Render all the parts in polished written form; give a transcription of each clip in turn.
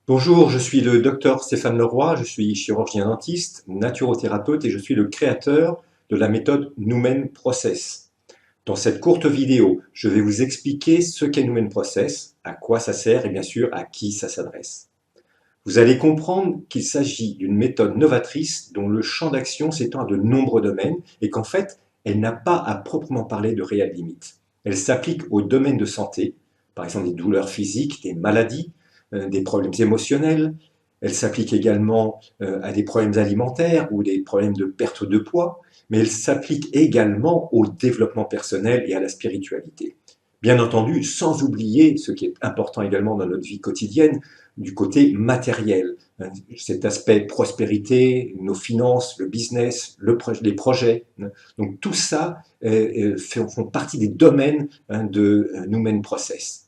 Bonjour, je suis le docteur Stéphane Leroy, je suis chirurgien dentiste, naturothérapeute et je suis le créateur de la méthode Numen Process. Dans cette courte vidéo, je vais vous expliquer ce qu'est Numen Process, à quoi ça sert et bien sûr à qui ça s'adresse. Vous allez comprendre qu'il s'agit d'une méthode novatrice dont le champ d'action s'étend à de nombreux domaines et qu'en fait, elle n'a pas à proprement parler de réelles limites. Elle s'applique aux domaines de santé, par exemple des douleurs physiques, des maladies, des problèmes émotionnels. Elle s'applique également à des problèmes alimentaires ou des problèmes de perte de poids, mais elle s'applique également au développement personnel et à la spiritualité. Bien entendu, sans oublier ce qui est important également dans notre vie quotidienne, du côté matériel, cet aspect prospérité, nos finances, le business, les projets. Donc tout ça font partie des domaines de Numen Process.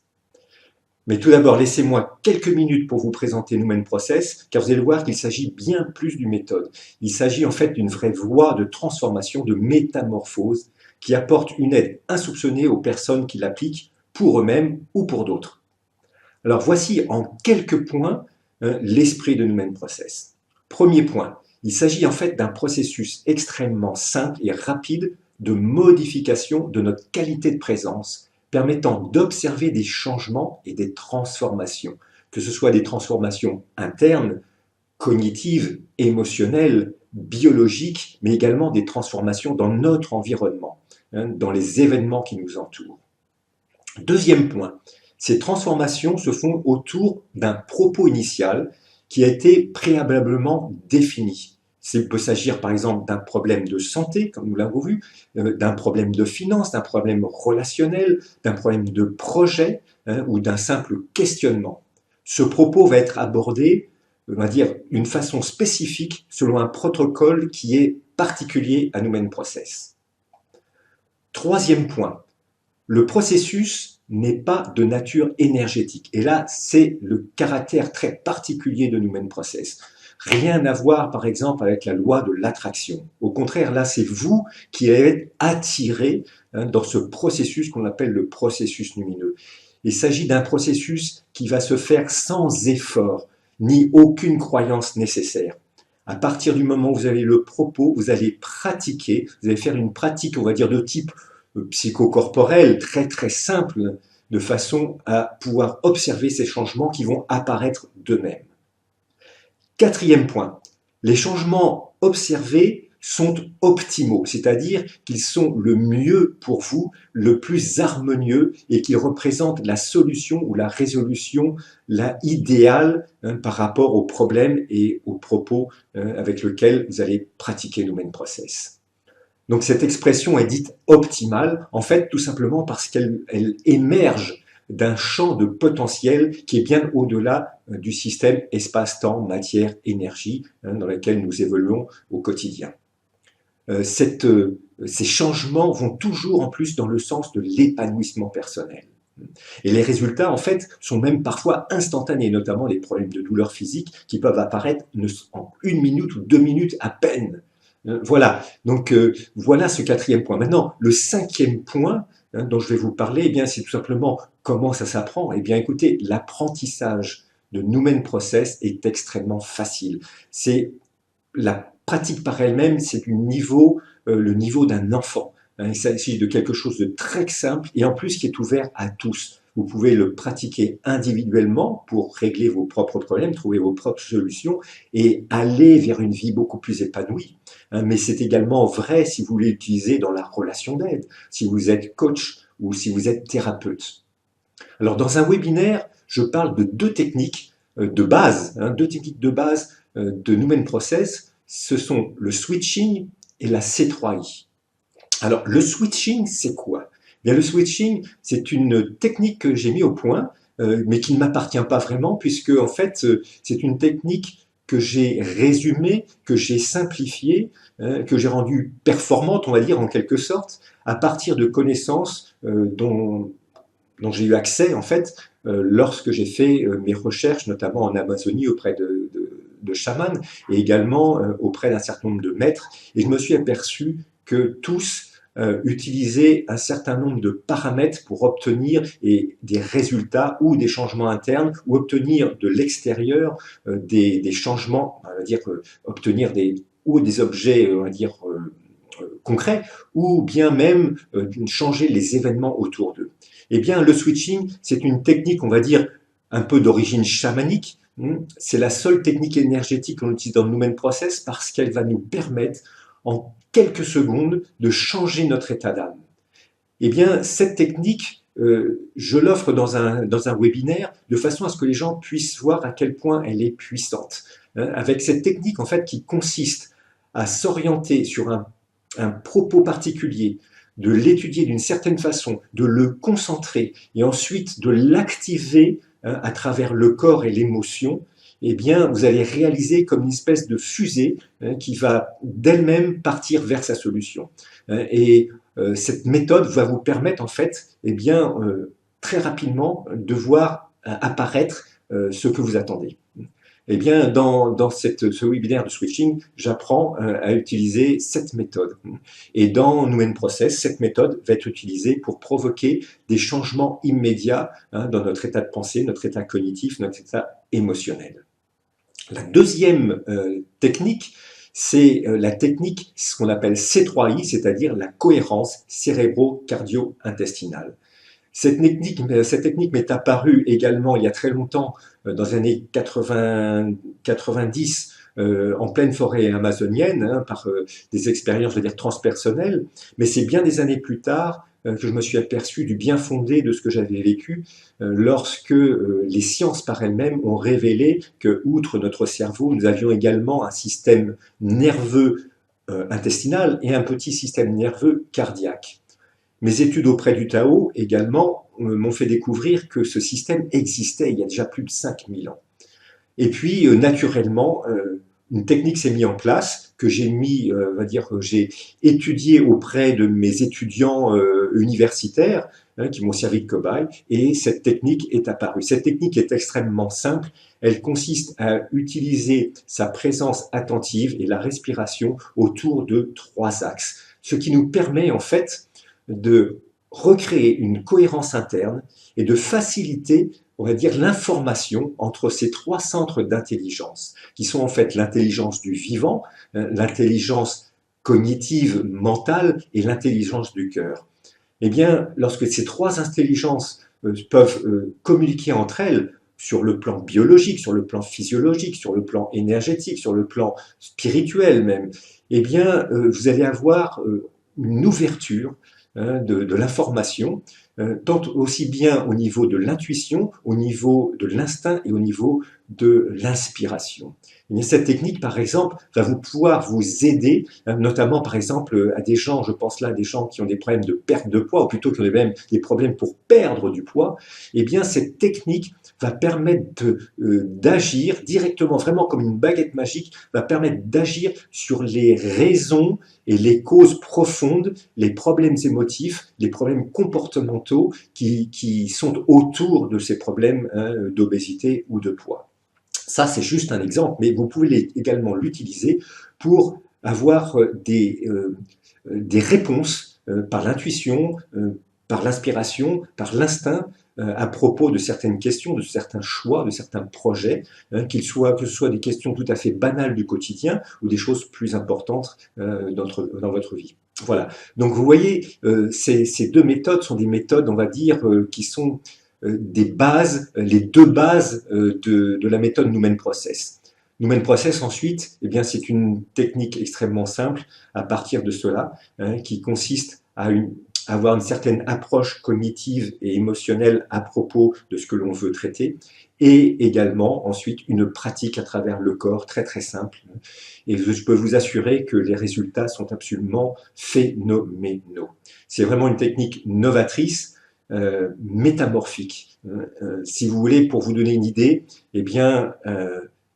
Mais tout d'abord, laissez-moi quelques minutes pour vous présenter Numen Process, car vous allez voir qu'il s'agit bien plus d'une méthode. Il s'agit en fait d'une vraie voie de transformation, de métamorphose, qui apporte une aide insoupçonnée aux personnes qui l'appliquent pour eux-mêmes ou pour d'autres. Alors voici en quelques points l'esprit de Numen Process. Premier point, il s'agit en fait d'un processus extrêmement simple et rapide de modification de notre qualité de présence, permettant d'observer des changements et des transformations, que ce soit des transformations internes, cognitives, émotionnelles, biologiques, mais également des transformations dans notre environnement, dans les événements qui nous entourent. Deuxième point, ces transformations se font autour d'un propos initial qui a été préalablement défini. Il peut s'agir par exemple d'un problème de santé, comme nous l'avons vu, d'un problème de finance, d'un problème relationnel, d'un problème de projet ou d'un simple questionnement. Ce propos va être abordé, on va dire, d'une façon spécifique selon un protocole qui est particulier à Numen Process. Troisième point, le processus n'est pas de nature énergétique. Et là, c'est le caractère très particulier de Numen Process. Rien à voir, par exemple, avec la loi de l'attraction. Au contraire, là, c'est vous qui êtes attiré dans ce processus qu'on appelle le processus lumineux. Il s'agit d'un processus qui va se faire sans effort, ni aucune croyance nécessaire. À partir du moment où vous avez le propos, vous allez pratiquer, vous allez faire une pratique, on va dire, de type psychocorporel, très très simple, de façon à pouvoir observer ces changements qui vont apparaître d'eux-mêmes. Quatrième point, les changements observés sont optimaux, c'est-à-dire qu'ils sont le mieux pour vous, le plus harmonieux et qu'ils représentent la solution ou la résolution, la idéale par rapport aux problèmes et aux propos avec lesquels vous allez pratiquer Numen Process. Donc cette expression est dite optimale, en fait tout simplement parce qu'elle émerge d'un champ de potentiel qui est bien au-delà du système espace-temps, matière, énergie dans lequel nous évoluons au quotidien. Ces changements vont toujours en plus dans le sens de l'épanouissement personnel. Et les résultats, en fait, sont même parfois instantanés, notamment les problèmes de douleur physique qui peuvent apparaître en 1 minute ou 2 minutes à peine. Voilà, donc voilà ce quatrième point. Maintenant, le cinquième point dont je vais vous parler, eh bien, c'est tout simplement comment ça s'apprend. Eh bien, écoutez, l'apprentissage de Numen Process est extrêmement facile. C'est la pratique par elle-même, c'est le niveau d'un enfant. Il s'agit de quelque chose de très simple et en plus qui est ouvert à tous. Vous pouvez le pratiquer individuellement pour régler vos propres problèmes, trouver vos propres solutions et aller vers une vie beaucoup plus épanouie. Mais c'est également vrai si vous voulez l'utiliser dans la relation d'aide, si vous êtes coach ou si vous êtes thérapeute. Alors dans un webinaire, je parle de deux techniques de base, de Numen Process. Ce sont le switching et la C3I. Alors, le switching, c'est quoi? Bien, le switching, c'est une technique que j'ai mis au point, mais qui ne m'appartient pas vraiment, puisque en fait, c'est une technique que j'ai résumée, que j'ai simplifiée, que j'ai rendue performante, on va dire, en quelque sorte, à partir de connaissances dont j'ai eu accès, en fait, lorsque j'ai fait mes recherches, notamment en Amazonie auprès de chamans, et également auprès d'un certain nombre de maîtres, et je me suis aperçu que tous utiliser un certain nombre de paramètres pour obtenir des résultats ou des changements internes ou obtenir de l'extérieur des changements, on va dire obtenir des objets, on va dire concrets, ou bien même changer les événements autour d'eux. Eh bien, le switching, c'est une technique, on va dire, un peu d'origine chamanique. C'est la seule technique énergétique qu'on utilise dans le Numen Process parce qu'elle va nous permettre, en quelques secondes, de changer notre état d'âme. Eh bien, cette technique, je l'offre dans un webinaire de façon à ce que les gens puissent voir à quel point elle est puissante. Avec cette technique, en fait, qui consiste à s'orienter sur un propos particulier, de l'étudier d'une certaine façon, de le concentrer et ensuite de l'activer à travers le corps et l'émotion, eh bien, vous allez réaliser comme une espèce de fusée qui va d'elle-même partir vers sa solution. Et cette méthode va vous permettre, en fait, eh bien, très rapidement de voir apparaître ce que vous attendez. Eh bien, dans ce webinaire de switching, j'apprends à utiliser cette méthode. Et dans Numen Process, cette méthode va être utilisée pour provoquer des changements immédiats dans notre état de pensée, notre état cognitif, notre état émotionnel. La deuxième technique, c'est la technique, ce qu'on appelle C3I, c'est-à-dire la cohérence cérébro-cardio-intestinale. Cette technique m'est apparue également il y a très longtemps, dans les années 90, en pleine forêt amazonienne, par des expériences, je veux dire, transpersonnelles. Mais c'est bien des années plus tard que je me suis aperçu du bien fondé de ce que j'avais vécu lorsque les sciences par elles-mêmes ont révélé que, outre notre cerveau, nous avions également un système nerveux intestinal et un petit système nerveux cardiaque. Mes études auprès du Tao également m'ont fait découvrir que ce système existait il y a déjà plus de 5000 ans. Et puis, naturellement, une technique s'est mise en place que j'ai j'ai étudié auprès de mes étudiants universitaires qui m'ont servi de cobaye, et cette technique est apparue. Cette technique est extrêmement simple. Elle consiste à utiliser sa présence attentive et la respiration autour de 3 axes, ce qui nous permet en fait de recréer une cohérence interne et de faciliter, on va dire, l'information entre ces 3 centres d'intelligence, qui sont en fait l'intelligence du vivant, l'intelligence cognitive mentale et l'intelligence du cœur. Eh bien, lorsque ces 3 intelligences peuvent communiquer entre elles sur le plan biologique, sur le plan physiologique, sur le plan énergétique, sur le plan spirituel même, eh bien, vous allez avoir une ouverture de l'information, tant aussi bien au niveau de l'intuition, au niveau de l'instinct et au niveau de l'inspiration. Cette technique, par exemple, va pouvoir vous aider, notamment, par exemple, à des gens, je pense là à des gens qui ont des problèmes de perte de poids, ou plutôt qui ont même des problèmes pour perdre du poids. Eh bien, cette technique va permettre d'agir directement, vraiment comme une baguette magique, va permettre d'agir sur les raisons et les causes profondes, les problèmes émotifs, les problèmes comportementaux qui sont autour de ces problèmes d'obésité ou de poids. Ça, c'est juste un exemple, mais vous pouvez également l'utiliser pour avoir des réponses par l'intuition, par l'inspiration, par l'instinct, à propos de certaines questions, de certains choix, de certains projets, que ce soit des questions tout à fait banales du quotidien ou des choses plus importantes dans votre vie. Voilà. Donc vous voyez, ces 2 méthodes sont des méthodes, on va dire, qui sont des bases, les 2 bases de la méthode Numen Process. Numen Process, ensuite, eh bien, c'est une technique extrêmement simple à partir de cela, qui consiste à avoir une certaine approche cognitive et émotionnelle à propos de ce que l'on veut traiter, et également ensuite une pratique à travers le corps très très simple. Et je peux vous assurer que les résultats sont absolument phénoménaux. C'est vraiment une technique novatrice, métamorphique. Si vous voulez, pour vous donner une idée, eh bien,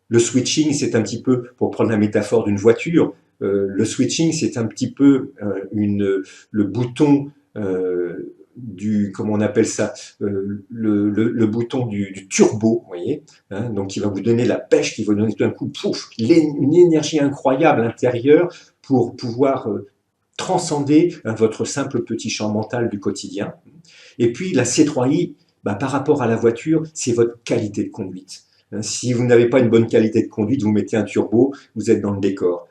le switching, c'est un petit peu, pour prendre la métaphore d'une voiture, le switching, c'est un petit peu le bouton comment on appelle ça, le bouton du turbo, vous voyez, donc qui va vous donner la pêche, qui va vous donner d'un coup, pouf, une énergie incroyable intérieure pour pouvoir transcender votre simple petit champ mental du quotidien. Et puis la C3I, par rapport à la voiture, c'est votre qualité de conduite. Si vous n'avez pas une bonne qualité de conduite, vous mettez un turbo, vous êtes dans le décor.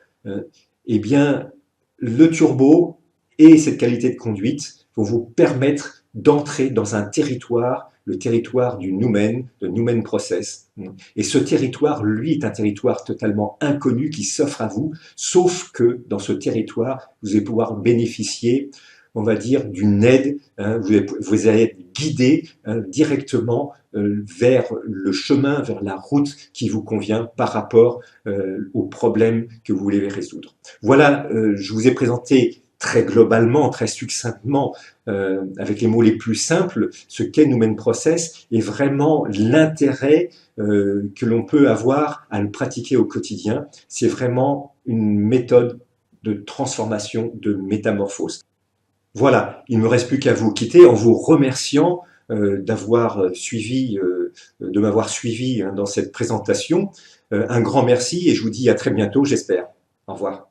Eh bien, le turbo et cette qualité de conduite vont vous permettre d'entrer dans un territoire, le territoire du Numen, de Numen Process. Et ce territoire, lui, est un territoire totalement inconnu qui s'offre à vous, sauf que dans ce territoire, vous allez pouvoir bénéficier, on va dire, d'une aide. Vous allez être guidé directement vers le chemin, vers la route qui vous convient par rapport aux problèmes que vous voulez résoudre. Voilà, je vous ai présenté très globalement, très succinctement, avec les mots les plus simples, ce qu'est Numen Process et vraiment l'intérêt que l'on peut avoir à le pratiquer au quotidien. C'est vraiment une méthode de transformation, de métamorphose. Voilà, il ne me reste plus qu'à vous quitter en vous remerciant d'avoir suivi, de m'avoir suivi dans cette présentation. Un grand merci et je vous dis à très bientôt, j'espère. Au revoir.